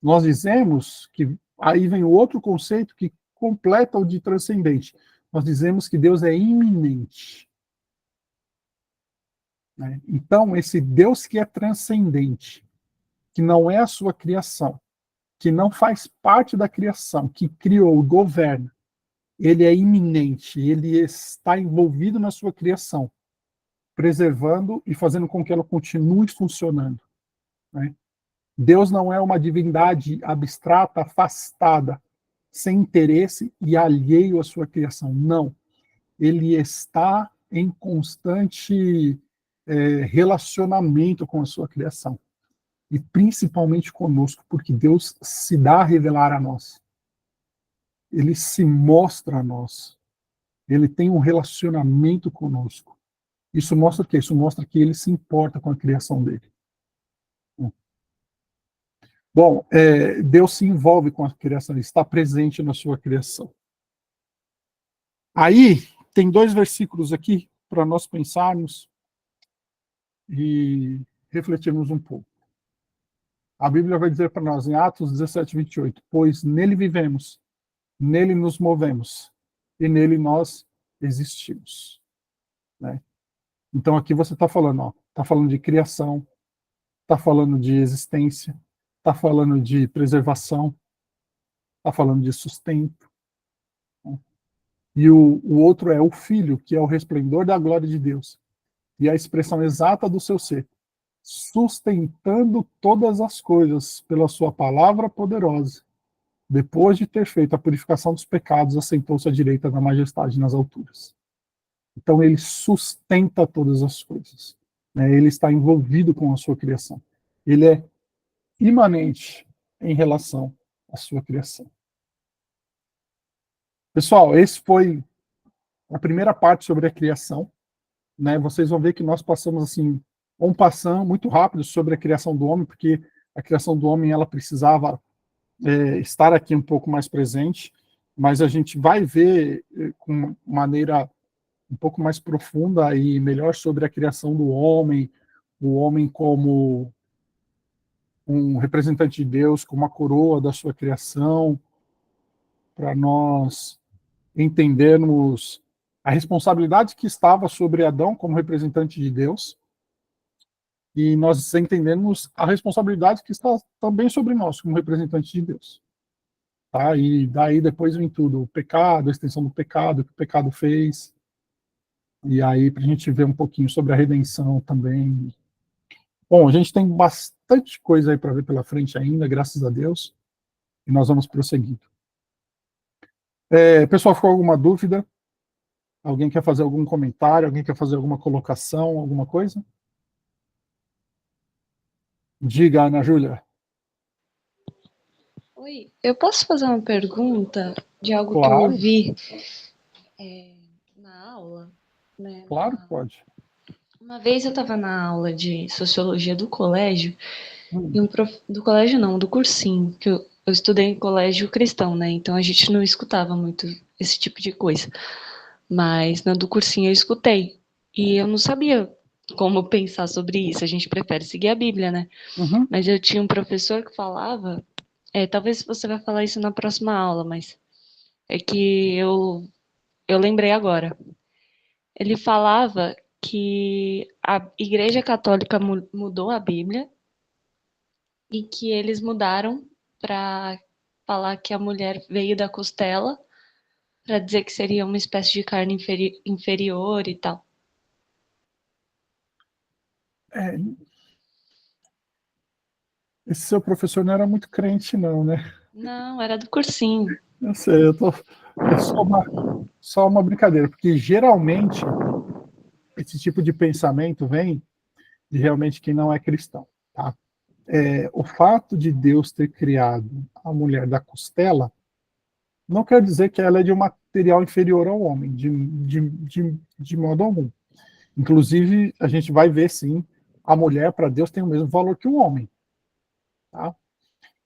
nós dizemos que aí vem o outro conceito que completa o de transcendente. Nós dizemos que Deus é iminente, né? Então, esse Deus que é transcendente, que não é a sua criação, que não faz parte da criação, que criou, governa, ele é iminente, ele está envolvido na sua criação, preservando e fazendo com que ela continue funcionando, né? Deus não é uma divindade abstrata, afastada, sem interesse e alheio à sua criação. Não. Ele está em constante relacionamento com a sua criação. E principalmente conosco, porque Deus se dá a revelar a nós. Ele se mostra a nós. Ele tem um relacionamento conosco. Isso mostra o quê? Isso mostra que ele se importa com a criação dele. Bom, Deus se envolve com a criação, ele está presente na sua criação. Aí, tem 2 versículos aqui para nós pensarmos e refletirmos um pouco. A Bíblia vai dizer para nós em Atos 17, 28, pois nele vivemos, nele nos movemos e nele nós existimos, né? Então aqui você está falando, está falando de criação, está falando de existência, está falando de preservação, está falando de sustento, né? E o outro é o Filho, que é o resplendor da glória de Deus, e a expressão exata do seu ser, sustentando todas as coisas pela sua palavra poderosa. Depois de ter feito a purificação dos pecados, assentou-se à direita da majestade nas alturas. Então ele sustenta todas as coisas, né? Ele está envolvido com a sua criação. Ele é imanente em relação à sua criação. Pessoal, esse foi a primeira parte sobre a criação, né? Vocês vão ver que nós passamos assim passando muito rápido sobre a criação do homem, porque a criação do homem ela precisava estar aqui um pouco mais presente, mas a gente vai ver com maneira um pouco mais profunda e melhor sobre a criação do homem, o homem como um representante de Deus, como a coroa da sua criação, para nós entendermos a responsabilidade que estava sobre Adão como representante de Deus, e nós entendemos a responsabilidade que está também sobre nós como representantes de Deus. Tá? E daí depois vem tudo, o pecado, a extensão do pecado, o que o pecado fez, e aí para a gente ver um pouquinho sobre a redenção também. Bom, a gente tem bastante coisa aí para ver pela frente ainda, graças a Deus, e nós vamos prosseguindo. Pessoal, ficou alguma dúvida? Alguém quer fazer algum comentário? Alguém quer fazer alguma colocação, alguma coisa? Diga, Ana Júlia. Oi, eu posso fazer uma pergunta de algo que eu Claro, ouvi na aula, né? claro que pode. Uma vez eu estava na aula de sociologia do colégio, Hum, e do colégio não, do cursinho, que eu estudei em colégio cristão, né? Então a gente não escutava muito esse tipo de coisa. Mas na do cursinho eu escutei. E eu não sabia como pensar sobre isso. A gente prefere seguir a Bíblia, né? uhum. Mas eu tinha um professor que falava, talvez você vai falar isso na próxima aula, mas é que eu lembrei agora. Ele falava que a Igreja Católica mudou a Bíblia e que eles mudaram para falar que a mulher veio da costela, para dizer que seria uma espécie de carne inferior e tal. É, esse seu professor não era muito crente, não, né? Não, era do cursinho. Eu sei, é só uma brincadeira, porque geralmente esse tipo de pensamento vem de realmente quem não é cristão, tá? O fato de Deus ter criado a mulher da costela não quer dizer que ela é de um material inferior ao homem, de modo algum. Inclusive, a gente vai ver, sim, a mulher para Deus tem o mesmo valor que o homem, tá?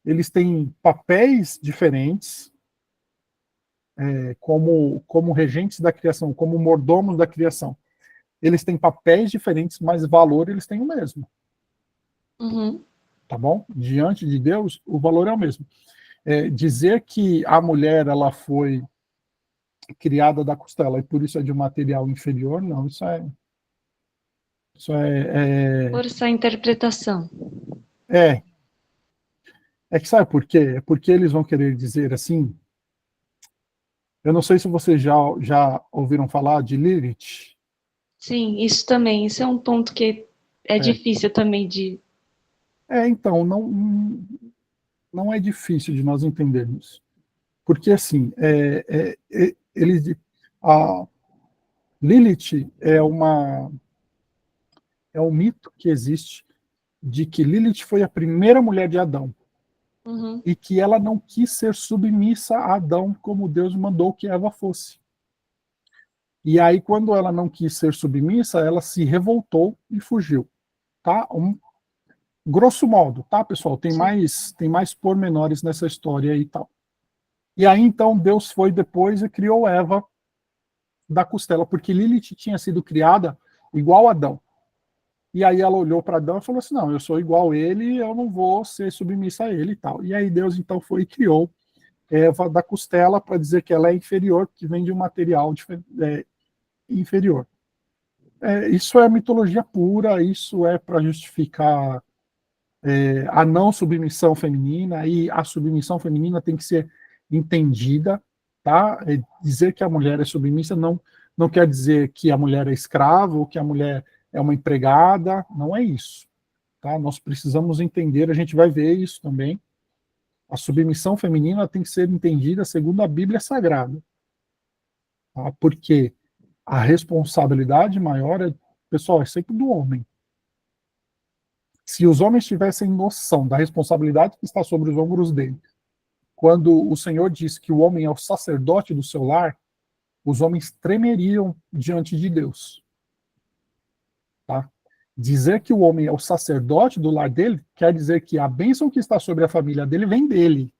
Eles têm papéis diferentes, como regentes da criação, como mordomos da criação. Eles têm papéis diferentes, mas valor eles têm o mesmo, Uhum. tá bom? Diante de Deus, o valor é o mesmo. Dizer que a mulher ela foi criada da costela e por isso é de um material inferior, não, isso Por essa interpretação. é, é que sabe por quê? É porque eles vão querer dizer assim. Eu não sei se vocês já ouviram falar de Lilith. Sim, isso também. Isso é um ponto que é É, difícil também de. então, não é difícil de nós entendermos. Porque, assim, a Lilith é um mito que existe de que Lilith foi a primeira mulher de Adão Uhum. e que ela não quis ser submissa a Adão como Deus mandou que Eva fosse. E aí, quando ela não quis ser submissa, ela se revoltou e fugiu. Tá? Grosso modo, tá, pessoal? Sim. Tem mais pormenores nessa história aí e tal. E aí, então, Deus foi depois e criou Eva da costela, porque Lilith tinha sido criada igual a Adão. E aí ela olhou para Adão e falou assim: não, eu sou igual a ele, eu não vou ser submissa a ele e tal. E aí Deus, então, foi e criou Eva da costela para dizer que ela é inferior, que vem de um material inferior. Isso é mitologia pura, isso é para justificar a não submissão feminina, e a submissão feminina tem que ser entendida, tá? Dizer que a mulher é submissa não quer dizer que a mulher é escrava ou que a mulher é uma empregada, não é isso, tá? Nós precisamos entender, a gente vai ver isso também. A submissão feminina tem que ser entendida segundo a Bíblia Sagrada, tá? Porque a responsabilidade maior pessoal, é sempre do homem. Se os homens tivessem noção da responsabilidade que está sobre os ombros dele, quando o Senhor diz que o homem é o sacerdote do seu lar, os homens tremeriam diante de Deus. Tá? Dizer que o homem é o sacerdote do lar dele quer dizer que a bênção que está sobre a família dele vem dele.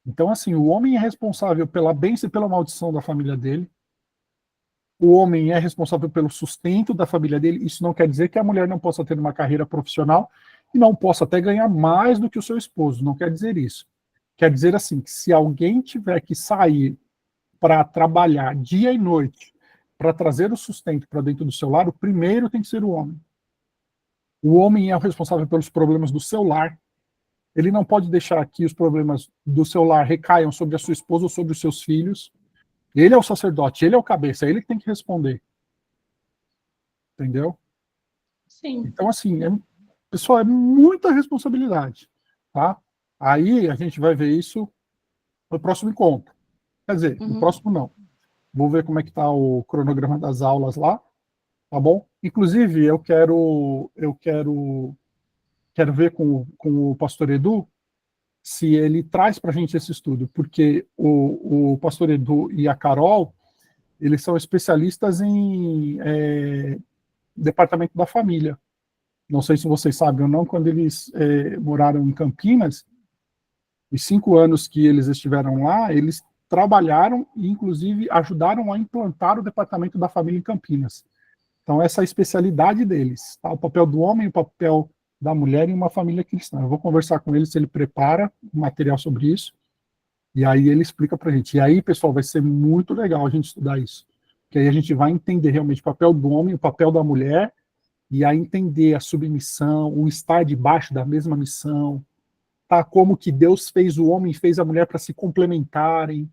Então, assim, o homem é responsável pela bênção e pela maldição da família dele. O homem é responsável pelo sustento da família dele. Isso não quer dizer que a mulher não possa ter uma carreira profissional e não possa até ganhar mais do que o seu esposo. Não quer dizer isso. Quer dizer assim, que se alguém tiver que sair para trabalhar dia e noite para trazer o sustento para dentro do seu lar, o primeiro tem que ser o homem. O homem é o responsável pelos problemas do seu lar. Ele não pode deixar que os problemas do seu lar recaiam sobre a sua esposa ou sobre os seus filhos. Ele é o sacerdote, ele é o cabeça, é ele que tem que responder. Entendeu? Sim. Então, assim, pessoal, é muita responsabilidade, tá? Aí a gente vai ver isso no próximo encontro. Quer dizer, no Uhum. próximo não. Vou ver como é que está o cronograma das aulas lá, tá bom? Inclusive, quero ver com o pastor Edu se ele traz para a gente esse estudo, porque o pastor Edu e a Carol, eles são especialistas em departamento da família. Não sei se vocês sabem ou não, quando eles moraram em Campinas, os 5 anos que eles estiveram lá, eles trabalharam e, inclusive, ajudaram a implantar o departamento da família em Campinas. Então, essa é a especialidade deles, tá? O papel do homem, o papel da mulher em uma família cristã. Eu vou conversar com ele se ele prepara um material sobre isso, e aí ele explica para a gente. E aí, pessoal, vai ser muito legal a gente estudar isso, porque aí a gente vai entender realmente o papel do homem, o papel da mulher, e a entender a submissão, o estar debaixo da mesma missão, tá? Como que Deus fez o homem e fez a mulher para se complementarem,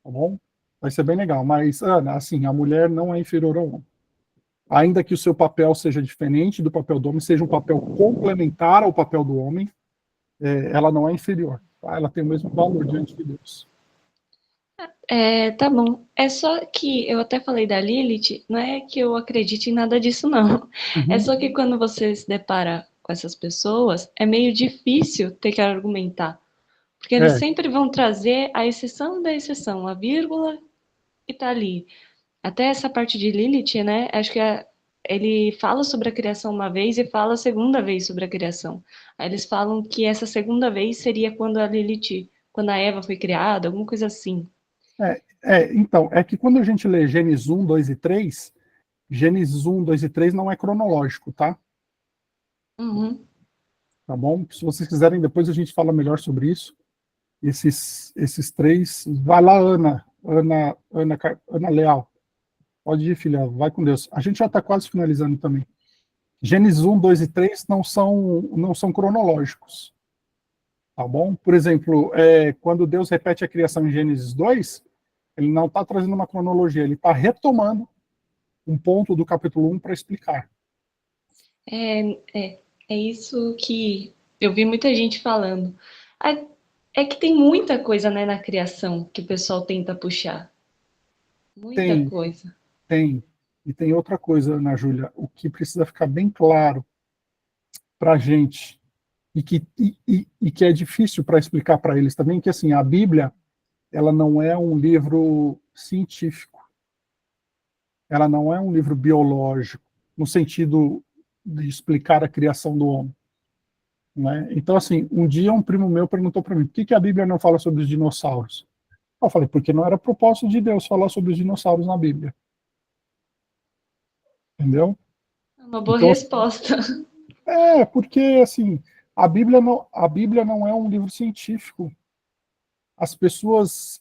tá bom? Vai ser bem legal, mas, Ana, assim, a mulher não é inferior ao homem. Ainda que o seu papel seja diferente do papel do homem, seja um papel complementar ao papel do homem, ela não é inferior, tá? Ela tem o mesmo valor diante de Deus. Tá bom. É só que eu até falei da Lilith, não é que eu acredite em nada disso, não. É só que quando você se depara com essas pessoas, é meio difícil ter que argumentar. Porque eles sempre vão trazer a exceção da exceção, a vírgula e tá ali. Até essa parte de Lilith, né? Acho que ele fala sobre a criação uma vez e fala a segunda vez sobre a criação. Aí eles falam que essa segunda vez seria quando a Lilith, quando a Eva foi criada, alguma coisa assim. Então, é que quando a gente lê Gênesis 1, 2 e 3, Gênesis 1, 2 e 3 não é cronológico, tá? Uhum. Tá bom? Se vocês quiserem, depois a gente fala melhor sobre isso. Esses 3. Vai lá, Ana Leal. Pode ir, filha, vai com Deus. A gente já está quase finalizando também. Gênesis 1, 2 e 3 não são cronológicos. Tá bom? Por exemplo, quando Deus repete a criação em Gênesis 2, ele não está trazendo uma cronologia, ele está retomando um ponto do capítulo 1 para explicar. É isso que eu vi muita gente falando. É que tem muita coisa, né, na criação que o pessoal tenta puxar. Muita coisa. Tem. E tem outra coisa, Ana Júlia, o que precisa ficar bem claro para a gente, e que é difícil para explicar para eles também, que assim, a Bíblia, ela não é um livro científico. Ela não é um livro biológico, no sentido de explicar a criação do homem. Né? Então, assim, um dia um primo meu perguntou para mim, por que a Bíblia não fala sobre os dinossauros? Eu falei, porque não era propósito de Deus falar sobre os dinossauros na Bíblia. Entendeu? Uma boa resposta. Porque, assim, a Bíblia não é um livro científico. As pessoas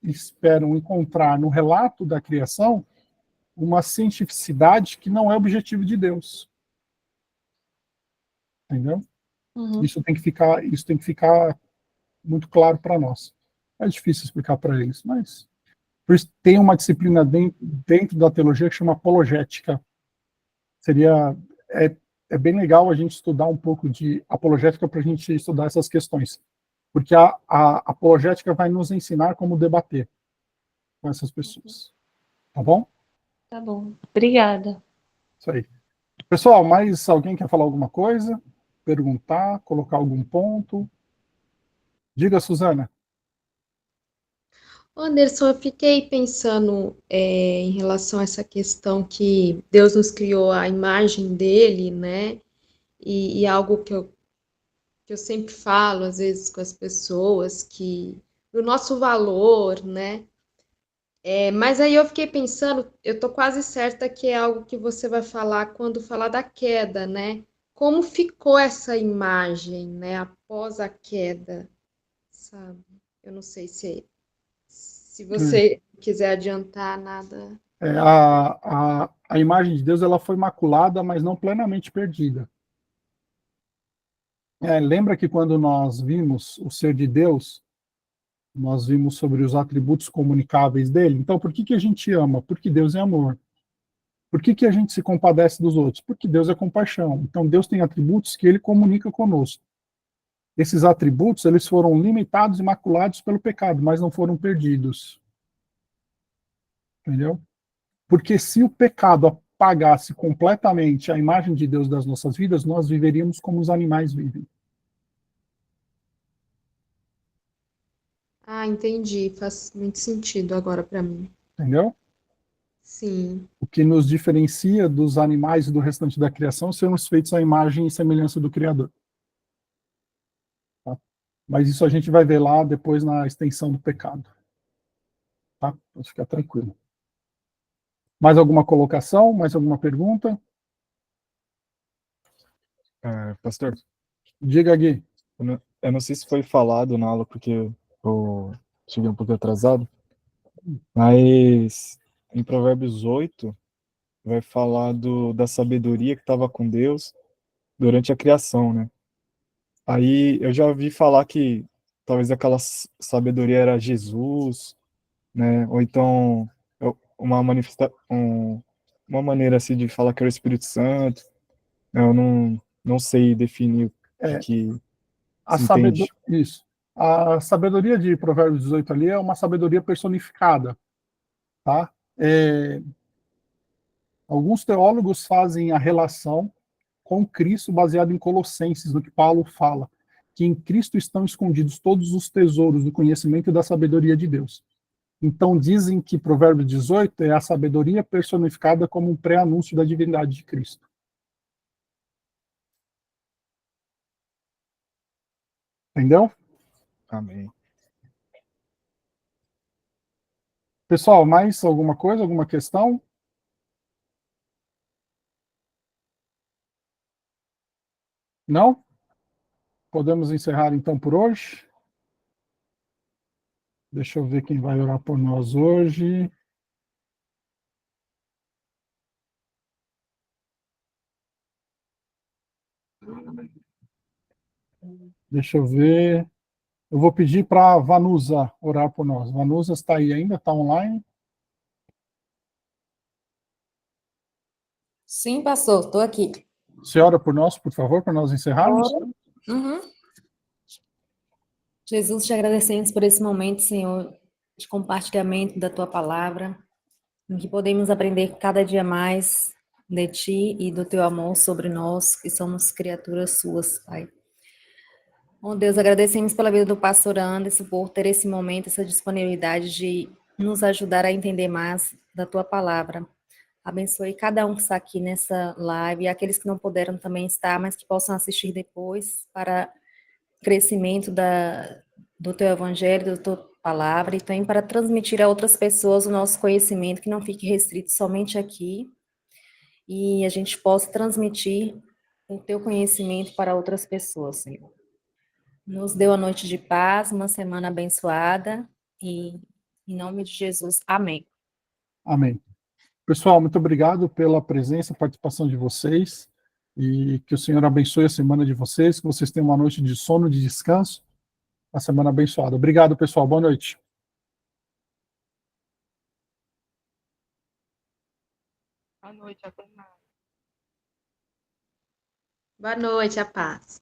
esperam encontrar no relato da criação uma cientificidade que não é objetivo de Deus. Entendeu? Uhum. Isso tem que ficar muito claro para nós. É difícil explicar para eles, mas por isso tem uma disciplina dentro da teologia que chama apologética. É bem legal a gente estudar um pouco de apologética para a gente estudar essas questões, porque a apologética vai nos ensinar como debater com essas pessoas. Tá bom? Tá bom. Obrigada. Isso aí. Pessoal, mais alguém quer falar alguma coisa? Perguntar? Colocar algum ponto? Diga, Suzana. Anderson, eu fiquei pensando em relação a essa questão que Deus nos criou a imagem dele, né? E algo que eu sempre falo, às vezes, com as pessoas, que o nosso valor, né? Mas aí eu fiquei pensando, eu tô quase certa que é algo que você vai falar quando falar da queda, né? Como ficou essa imagem, né? Após a queda, sabe? Eu não sei se você quiser adiantar nada. A imagem de Deus ela foi maculada, mas não plenamente perdida. Lembra que quando nós vimos o ser de Deus, nós vimos sobre os atributos comunicáveis dele? Então, por que a gente ama? Porque Deus é amor. Por que a gente se compadece dos outros? Porque Deus é compaixão. Então, Deus tem atributos que ele comunica conosco. Esses atributos, eles foram limitados e maculados pelo pecado, mas não foram perdidos. Entendeu? Porque se o pecado apagasse completamente a imagem de Deus das nossas vidas, nós viveríamos como os animais vivem. Ah, entendi. Faz muito sentido agora para mim. Entendeu? Sim. O que nos diferencia dos animais e do restante da criação sermos feitos à imagem e semelhança do Criador. Tá? Mas isso a gente vai ver lá depois na extensão do pecado. Tá? Pode ficar tranquilo. Mais alguma colocação? Mais alguma pergunta? Pastor, Diga, Gui. eu não sei se foi falado na aula, porque eu cheguei um pouco atrasado, mas em Provérbios 8 vai falar da sabedoria que estava com Deus durante a criação, né? Aí eu já ouvi falar que talvez aquela sabedoria era Jesus, né? Ou então uma maneira assim de falar que era o Espírito Santo. Eu não sei definir o que, É, que a se entende. Isso. A sabedoria de Provérbios 18 ali é uma sabedoria personificada. Tá? Alguns teólogos fazem a relação com Cristo baseado em Colossenses, no que Paulo fala, que em Cristo estão escondidos todos os tesouros do conhecimento e da sabedoria de Deus. Então dizem que Provérbios 18 é a sabedoria personificada como um pré-anúncio da divindade de Cristo. Entendeu? Amém. Pessoal, mais alguma coisa, alguma questão? Não? Podemos encerrar então por hoje? Deixa eu ver quem vai orar por nós hoje. Deixa eu ver. Eu vou pedir para a Vanusa orar por nós. Vanusa está aí ainda? Está online? Sim, pastor, estou aqui. Você ora por nós, por favor, para nós encerrarmos? Uhum. Jesus, te agradecemos por esse momento, Senhor, de compartilhamento da tua palavra, em que podemos aprender cada dia mais de ti e do teu amor sobre nós, que somos criaturas suas, Pai. Oh Deus, agradecemos pela vida do pastor Anderson, por ter esse momento, essa disponibilidade de nos ajudar a entender mais da tua palavra. Abençoe cada um que está aqui nessa live e aqueles que não puderam também estar, mas que possam assistir depois para crescimento do teu evangelho, da tua palavra, e também para transmitir a outras pessoas o nosso conhecimento, que não fique restrito somente aqui, e a gente possa transmitir o teu conhecimento para outras pessoas, Senhor. Nos dê uma noite de paz, uma semana abençoada, e em nome de Jesus, amém. Amém. Pessoal, muito obrigado pela presença e participação de vocês. E que o Senhor abençoe a semana de vocês, que vocês tenham uma noite de sono, de descanso, uma semana abençoada. Obrigado, pessoal. Boa noite. Boa noite, até mais. Boa noite, a paz.